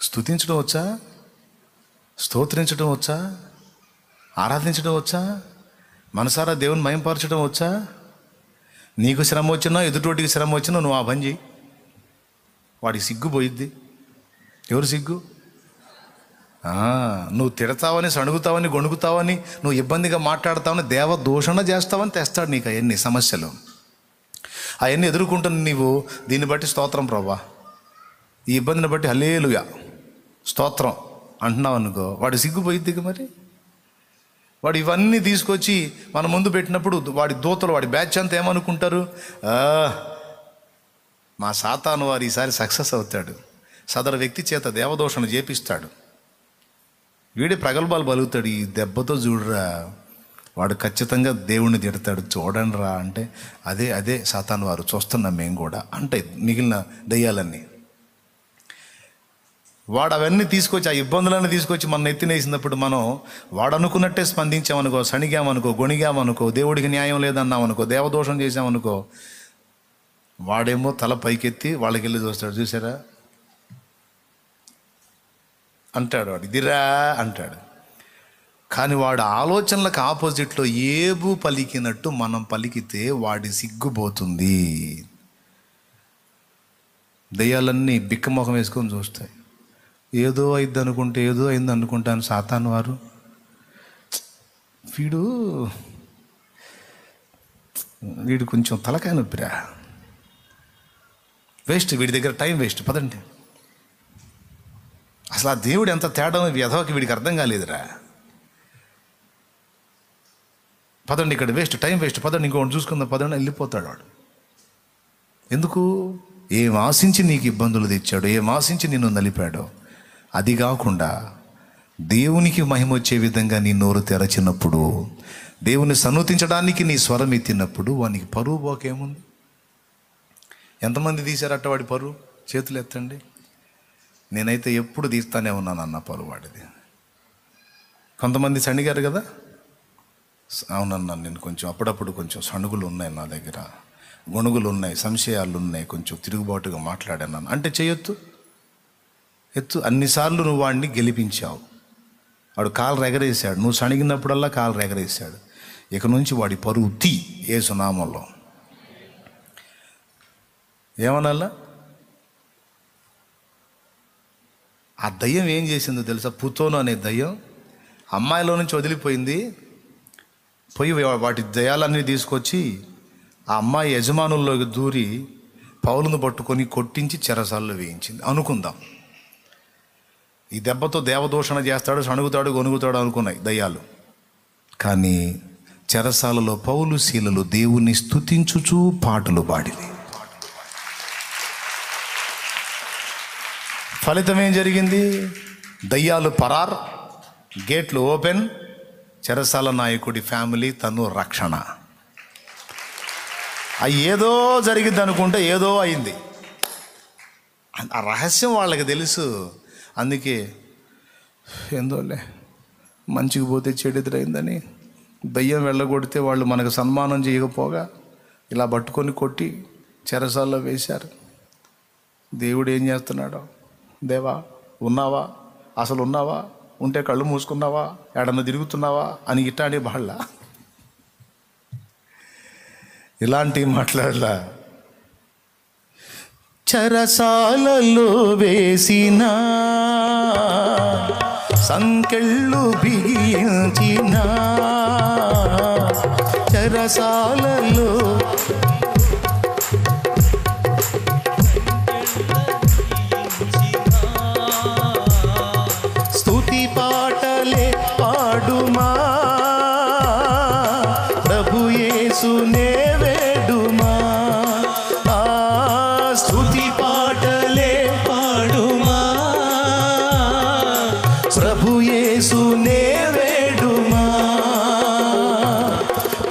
స్తుతించడం వచ్చా? స్తోత్రించడం వచ్చా? ఆరాధించడం వచ్చా? మనసారా దేవుని మయంపరచడం వచ్చా? నీకు శ్రమ వచ్చినా ఎదుటోటికి శ్రమ వచ్చినా నువ్వు ఆ పని చేయి. వాడికి సిగ్గు పోయిద్ది. ఎవరు సిగ్గు? నువ్వు తిడతావని, సణుగుతావని, గొణుగుతావని, నువ్వు ఇబ్బందిగా మాట్లాడతావని, దేవ దూషణ చేస్తావని తెస్తాడు నీకు అవన్నీ సమస్యలు. అవన్నీ ఎదుర్కొంటున్న నీవు దీన్ని బట్టి స్తోత్రం ప్రభా, ఈ ఇబ్బందిని బట్టి హల్లెలూయా స్తోత్రం అంటున్నావు అనుకో, వాడు సిగ్గుపోయిద్దిగా. మరి వాడు ఇవన్నీ తీసుకొచ్చి మన ముందు పెట్టినప్పుడు వాడి దూతలు, వాడి బ్యాచ్ అంతా ఏమనుకుంటారు? మా సాతాను వారు ఈసారి సక్సెస్ అవుతాడు, సదరు వ్యక్తి చేత దేవదూషణ చేపిస్తాడు, వీడి ప్రగల్భాలు బలుగుతాడు, ఈ దెబ్బతో చూడరా వాడు ఖచ్చితంగా దేవుణ్ణి తిడతాడు, చూడండి రా అంటే అదే సాతాను వారు చూస్తున్నాం మేము కూడా అంటే మిగిలిన దయ్యాలన్నీ. వాడు అవన్నీ తీసుకొచ్చి, ఆ ఇబ్బందులన్నీ తీసుకొచ్చి మన ఎత్తినేసినప్పుడు మనం వాడు అనుకున్నట్టే స్పందించామనుకో, సణిగామనుకో, గొణిగామనుకో, దేవుడికి న్యాయం లేదన్నామనుకో, దేవదోషం చేసామనుకో, వాడేమో తల పైకెత్తి వాళ్ళకి వెళ్ళి చూస్తాడు, చూసారా అంటాడు, వాడు ఇదిరా అంటాడు. కానీ వాడు ఆలోచనలకు ఆపోజిట్లో ఏబు పలికినట్టు మనం పలికితే వాడి సిగ్గుపోతుంది. దయ్యాలన్నీ బిక్కమొఖం వేసుకొని చూస్తాయి. ఏదో అయింది అనుకుంటే, ఏదో అయింది అనుకుంటాను సాతాను వారు, వీడు కొంచెం తలకాయ నొప్పిరా, వేస్ట్, వీడి దగ్గర టైం వేస్ట్, పదండి. అసలు ఆ దేవుడు ఎంత తేడా వ్యధవకి వీడికి అర్థం కాలేదురా, పదండి, ఇక్కడ వేస్ట్, టైం వేస్ట్, పదండి, ఇంకోటి చూసుకుందాం, పదండి, వెళ్ళిపోతాడు వాడు. ఎందుకు? ఏం ఆశించి నీకు ఇబ్బందులు తెచ్చాడు, ఏం ఆశించి నిన్ను నలిపాడో. అది కాకుండా దేవునికి మహిమ వచ్చే విధంగా నీ నోరు తెరచినప్పుడు, దేవుని సన్నుతించడానికి నీ స్వరం ఎత్తినప్పుడు వానికి పరువు పోకేముంది? ఎంతమంది తీశారట వాడి పరువు? చేతులు ఎత్తండి. నేనైతే ఎప్పుడు తీస్తానే ఉన్నాను అన్న పరువు వాడిది. కొంతమంది సణిగారు కదా, అవునన్నా నేను కొంచెం అప్పుడప్పుడు కొంచెం సణుగులు ఉన్నాయి నా దగ్గర, గొణుగులు ఉన్నాయి, సంశయాలు ఉన్నాయి, కొంచెం తిరుగుబాటుగా మాట్లాడాను అంటే చేయొద్దు, ఎత్తు. అన్నిసార్లు నువ్వు వాడిని గెలిపించావు, వాడు కాలు రెగరేసాడు, నువ్వు సణిగినప్పుడల్లా కాలు రెగరేసాడు. ఇక నుంచి వాడి పరువు తీ యేసు నామంలో. ఏమనాలా? ఆ దయ్యం ఏం చేసిందో తెలుసా? పుతోను అనే దయ్యం అమ్మాయిలో నుంచి వదిలిపోయింది, పోయి వాటి దయ్యాలన్నీ తీసుకొచ్చి ఆ అమ్మాయి యజమానుల్లోకి దూరి పౌలును పట్టుకొని కొట్టించి చెరసాల్లో వేయించింది అనుకుందాం. ఈ దెబ్బతో దేవదూషణ చేస్తాడు, సణుగుతాడు, గొనుగుతాడు అనుకున్నాయి దయ్యాలు. కానీ చెరసాలలో పౌలు శీలలు దేవుణ్ణి స్తుతించుచూ పాటలు పాడినాయి. ఫలితం ఏం జరిగింది? దయ్యాలు పరార్, గేట్లు ఓపెన్, చెరసాల నాయకుడి ఫ్యామిలీ తను రక్షణ. ఏదో జరిగింది అనుకుంటే ఏదో అయింది. ఆ రహస్యం వాళ్ళకి తెలుసు. అందుకే ఏందోలే మంచికి పోతే చెడు ఎదురైందని దయ్యం వెళ్ళగొడితే వాళ్ళు మనకు సన్మానం చేయకపోగా ఇలా పట్టుకొని కొట్టి చెరసాల్లో వేశారు. దేవుడు ఏం చేస్తున్నాడో, దేవా ఉన్నావా, అసలు ఉన్నావా, ఉంటే కళ్ళు మూసుకున్నావా, ఎడన్నా తిరుగుతున్నావా అని ఇట్టాడే బాళ్ళ ఇలాంటివి మాట్లాడలా. చెరసాలలో వేసిన సంకెళ్ళు బిగించిన, చెరసాలలో స్తుతి పాటలే పాడుమా, ప్రభు యేసునే వేడుమా. స్తుతి పాటలే పాడుమా, ప్రభు యేసునే వేడుమా,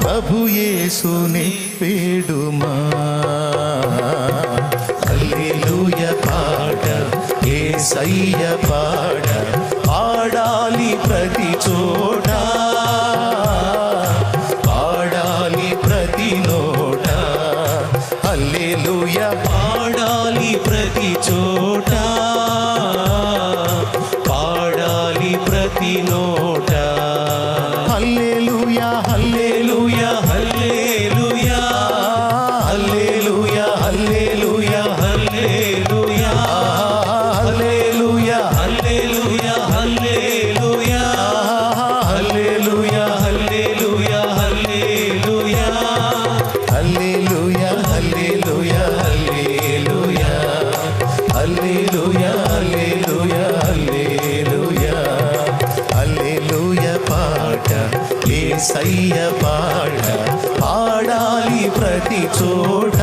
ప్రభు యేసునే వేడుమా. హల్లెలూయా పాట, యేసయ్య పాట, పాడాలి ప్రతి చోట, పాడాలి ప్రతి నోట. హల్లెలూయా పాడాలి ప్రతి చోట. హల్లెలూయా హల్లెలూయా హల్లెలూయా హల్లెలూయా పాట యేసయ్య పాట పాడాలి ప్రతి చోట,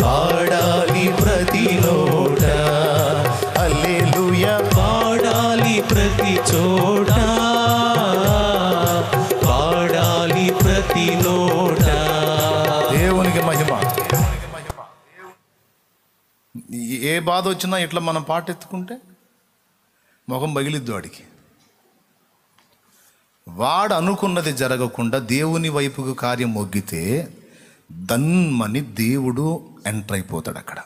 పాడాలి ప్రతి నోట. హల్లెలూయా పాడాలి ప్రతి చోట, పాడాలి ప్రతి నోట. దేవునికి మహిమ. ఏ బాధ వచ్చినా ఇట్లా మనం పాట ఎత్తుకుంటే ముఖం పగిలిద్దు వాడికి. వాడు అనుకున్నది జరగకుండా దేవుని వైపుకు కార్యం మొగ్గితే దన్మని దేవుడు ఎంటర్ అయిపోతాడు అక్కడ.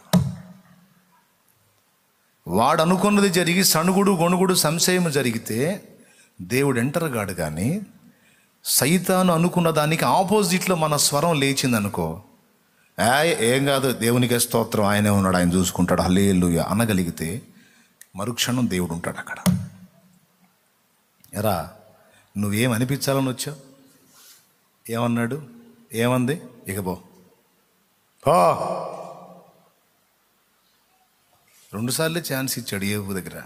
వాడు అనుకున్నది జరిగి సణుగుడు గొణుగుడు సంశయం జరిగితే దేవుడు ఎంటర్ కాడు. కానీ సైతాను అనుకున్న దానికి ఆపోజిట్లో మన స్వరం లేచిందనుకో, ఏం కాదు, దేవునికి స్తోత్రం, ఆయనే ఉన్నాడు, ఆయన చూసుకుంటాడు, హల్లెలూయా అనగలిగితే మరుక్షణం దేవుడు ఉంటాడు అక్కడ. ఎరా నువ్వేం అనిపించాలని వచ్చావు? ఏమన్నాడు? ఏమంది? ఇక పో 2 సార్లే ఛాన్స్ ఇచ్చాడు ఏబు దగ్గర.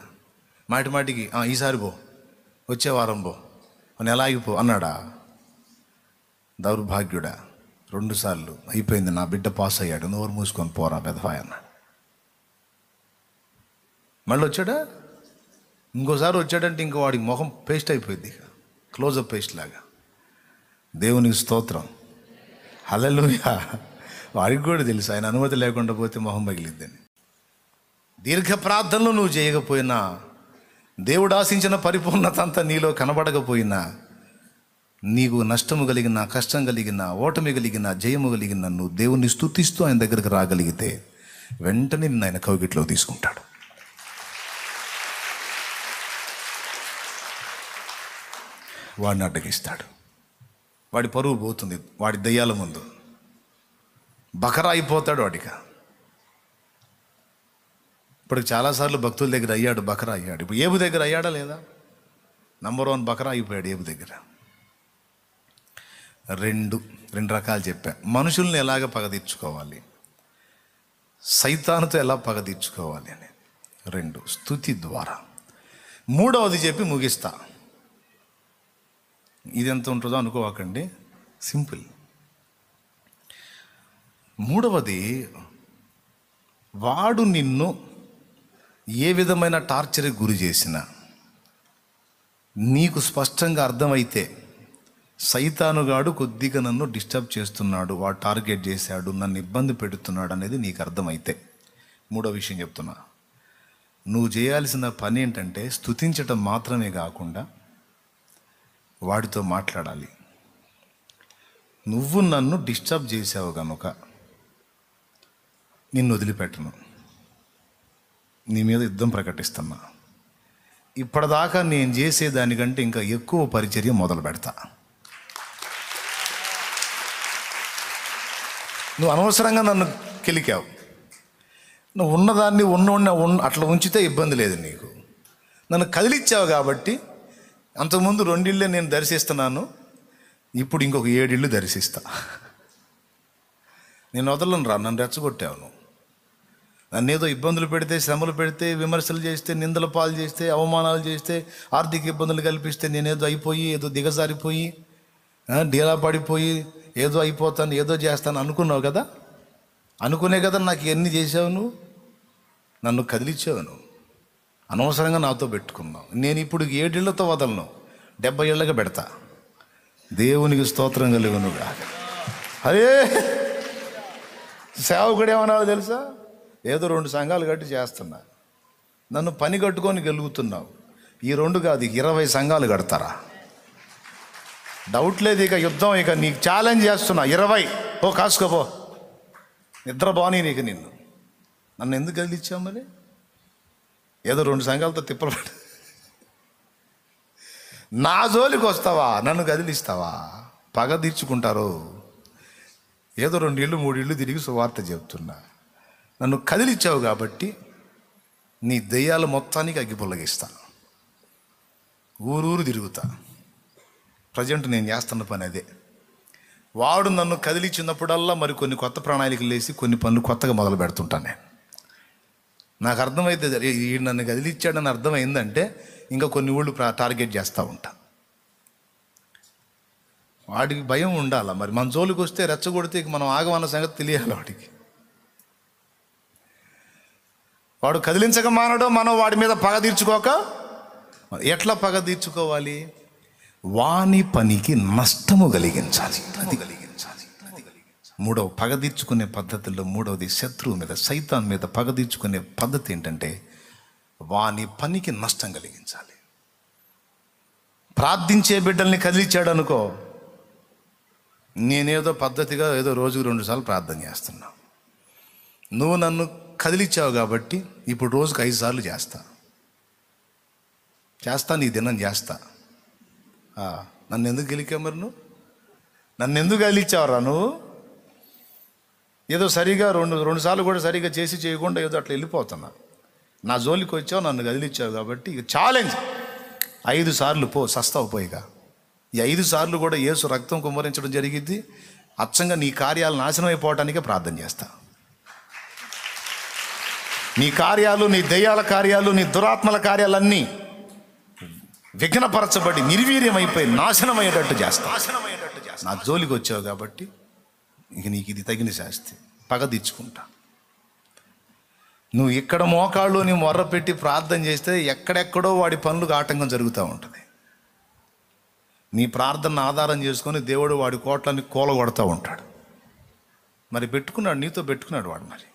మాటి మాటికి ఈసారి పో, వచ్చే వారం పో, నెల ఆగిపో అన్నాడా? దౌర్భాగ్యుడా. 2 సార్లు అయిపోయింది, నా బిడ్డ పాస్ అయ్యాడు, నోరు మూసుకొని పోరా పెదవాయి అన్నాడు. మళ్ళీ వచ్చాడా? ఇంకోసారి వచ్చాడంటే ఇంకో వాడికి మొహం పేస్ట్ అయిపోయింది, క్లోజప్ పేస్ట్ లాగా. దేవునికి స్తోత్రం, హల్లెలూయా. వాడికి కూడా తెలుసు ఆయన అనుమతి లేకుండా పోతే మొహం పగిలిద్దని. దీర్ఘ ప్రార్థనలు నువ్వు చేయకపోయినా, దేవుడు ఆశించిన పరిపూర్ణత అంతా నీలో కనబడకపోయినా, నీకు నష్టము కలిగిన, కష్టం కలిగిన, ఓటమి కలిగిన, జయము కలిగిన, నువ్వు దేవుణ్ణి స్తుతిస్తూ ఆయన దగ్గరికి రాగలిగితే వెంటనే నిన్ను ఆయన కౌగిట్లో తీసుకుంటాడు. వాడిని అడ్డగిస్తాడు. వాడి పరువు పోతుంది వాడి దయ్యాల ముందు. బకరా అయిపోతాడు వాడిక. ఇప్పుడు చాలాసార్లు భక్తుల దగ్గర అయ్యాడు, బకరా అయ్యాడు. ఇప్పుడు ఏబు దగ్గర అయ్యాడా లేదా? నంబర్ 1 బకరా అయిపోయాడు ఏబు దగ్గర. రెండు రకాలు చెప్పా. మనుషుల్ని ఎలాగ పగ తీర్చుకోవాలి, సైతానుతో ఎలా పగ తీర్చుకోవాలి అని 2 స్తుతి ద్వారా. 3వది చెప్పి ముగిస్తా. ఇది ఎంత ఉంటుందో అనుకోవాకండి, సింపుల్. 3వది, వాడు నిన్ను ఏ విధమైన టార్చర్కి గురి చేసినా నీకు స్పష్టంగా అర్థమైతే సైతానుగాడు కొద్దిగా నన్ను డిస్టర్బ్ చేస్తున్నాడు, వాడు టార్గెట్ చేశాడు, నన్ను ఇబ్బంది పెడుతున్నాడు అనేది నీకు అర్థమైతే, 3వ విషయం చెప్తున్నా, నువ్వు చేయాల్సిన పని ఏంటంటే స్తుతించటం మాత్రమే కాకుండా వాడితో మాట్లాడాలి. నువ్వు నన్ను డిస్టర్బ్ చేసావు కనుక నిన్ను వదిలిపెట్టను, నీ మీద యుద్ధం ప్రకటిస్తున్నా, ఇప్పటిదాకా నేను చేసేదానికంటే ఇంకా ఎక్కువ పరిచర్య మొదలు పెడతా. నువ్వు అనవసరంగా నన్ను కెలికావు, నువ్వు ఉన్నదాన్ని అట్లా ఉంచితే ఇబ్బంది లేదు నీకు. నన్ను కదిలిచ్చావు కాబట్టి అంతకుముందు 2 ఇళ్ళే నేను దర్శిస్తున్నాను, ఇప్పుడు ఇంకొక 7 ఇళ్ళు దర్శిస్తా. నేను వదలను రా, నన్ను రెచ్చగొట్టావు నువ్వు. నన్ను ఏదో ఇబ్బందులు పెడితే, శ్రమలు పెడితే, విమర్శలు చేస్తే, నిందల పాలు చేస్తే, అవమానాలు చేస్తే, ఆర్థిక ఇబ్బందులు కల్పిస్తే నేనేదో అయిపోయి, ఏదో దిగజారిపోయి, డీలా పడిపోయి, ఏదో అయిపోతాను, ఏదో చేస్తాను అనుకున్నావు కదా. అనుకునే కదా నాకు ఎన్ని చేసావు నువ్వు, నన్ను కదిలిచ్చావు నువ్వు, అనవసరంగా నాతో పెట్టుకున్నావు. నేను ఇప్పుడు 7 ఇళ్లతో వదలను, 70 ఏళ్ళగా పెడతా. దేవునికి స్తోత్రం కలుగునుగా. అరే సేవకుడు ఏమన్నావు తెలుసా? ఏదో 2 సంఘాలు కట్టి చేస్తున్నా, నన్ను పని కట్టుకొని గెలుగుతున్నావు. ఈ 2 కాదు, 20 సంఘాలు కడతారా? డౌట్ లేదు. ఇక యుద్ధం, ఇక నీకు ఛాలెంజ్ చేస్తున్నా. 20 ఓ కాసుకోపో, నిద్ర బాని నీకు. నన్ను ఎందుకు కదిలిచ్చావు మరి? ఏదో 2 సంఘాలతో తిప్పలు నా జోలికి వస్తావా? నన్ను కదిలిస్తావా? పగ తీర్చుకుంటారు. ఏదో 2 ఇళ్ళు 3 ఇళ్ళు తిరిగి సువార్త చెప్తున్నా. నన్ను కదిలిచ్చావు కాబట్టి నీ దెయ్యాలు మొత్తానికి అగ్గిపుల్లగిస్తా, ఊరూరు తిరుగుతా. ప్రజెంట్ నేను చేస్తున్న పని అదే. వాడు నన్ను కదిలిచ్చినప్పుడల్లా మరి కొన్ని కొత్త ప్రణాళికలు వేసి కొన్ని పనులు కొత్తగా మొదలు పెడుతుంటాను నేను. నాకు అర్థమైతే ఈ నన్ను కదిలిచ్చాడని అర్థమైందంటే ఇంకా కొన్ని ఊళ్ళు టార్గెట్ చేస్తూ ఉంటా. వాడికి భయం ఉండాల. మరి మన జోలికి వస్తే రెచ్చగొడితే మనం ఆగమన్న సంగతి తెలియాలి వాడికి. వాడు కదిలించక మానడం, మనం వాడి మీద పగ తీర్చుకోక. ఎట్లా పగ తీర్చుకోవాలి? వాని పనికి నష్టము కలిగించాలి. మూడవ పగ తీర్చుకునే పద్ధతుల్లో మూడవది శత్రువు మీద, సైతాన్ మీద పగ తీర్చుకునే పద్ధతి ఏంటంటే వాని పనికి నష్టం కలిగించాలి. ప్రార్థించే బిడ్డల్ని కదిలించాడు అనుకో, నేనేదో పద్ధతిగా ఏదో రోజుకు 2 సార్లు ప్రార్థన చేస్తున్నా. నువ్వు నన్ను కదిలిచ్చావు కాబట్టి ఇప్పుడు రోజుకు 5 సార్లు చేస్తా. నీ దినం చేస్తా. నన్ను ఎందుకు గెలికా? మరి నువ్వు నన్ను ఎందుకు కదిలిచ్చావురా? నువ్వు ఏదో సరిగా రెండు సార్లు కూడా సరిగా చేసి చేయకుండా ఏదో అట్లా వెళ్ళిపోతున్నా. నా జోలికి వచ్చావు, నన్ను కదిలిచ్చావు కాబట్టి ఇక ఛాలెంజ్ 5 సార్లు పో, సస్తావు పోయిగా. ఈ 5 సార్లు కూడా యేసు రక్తం కుమ్మరించడం జరిగింది. అచ్చంగా నీ కార్యాలు నాశనం అయిపోవటానికే ప్రార్థన చేస్తా. నీ కార్యాలు, నీ దయ్యాల కార్యాలు, నీ దురాత్మల కార్యాలన్నీ విఘ్నపరచబడి నిర్వీర్యమైపోయి నాశనమయ్యేటట్టు చేస్తా. నా జోలికి వచ్చావు కాబట్టి ఇక నీకు ఇది తగిన శాస్తి. పగ తీర్చుకుంటా. నువ్వు ఇక్కడ మోకాళ్ళు నీ మొర్ర పెట్టి ప్రార్థన చేస్తే ఎక్కడెక్కడో వాడి పనులకు ఆటంకం జరుగుతూ ఉంటుంది. నీ ప్రార్థన ఆధారం చేసుకొని దేవుడు వాడి కోట్లని కూలగొడతా ఉంటాడు. మరి పెట్టుకున్నాడు, నీతో పెట్టుకున్నాడు వాడు. మరి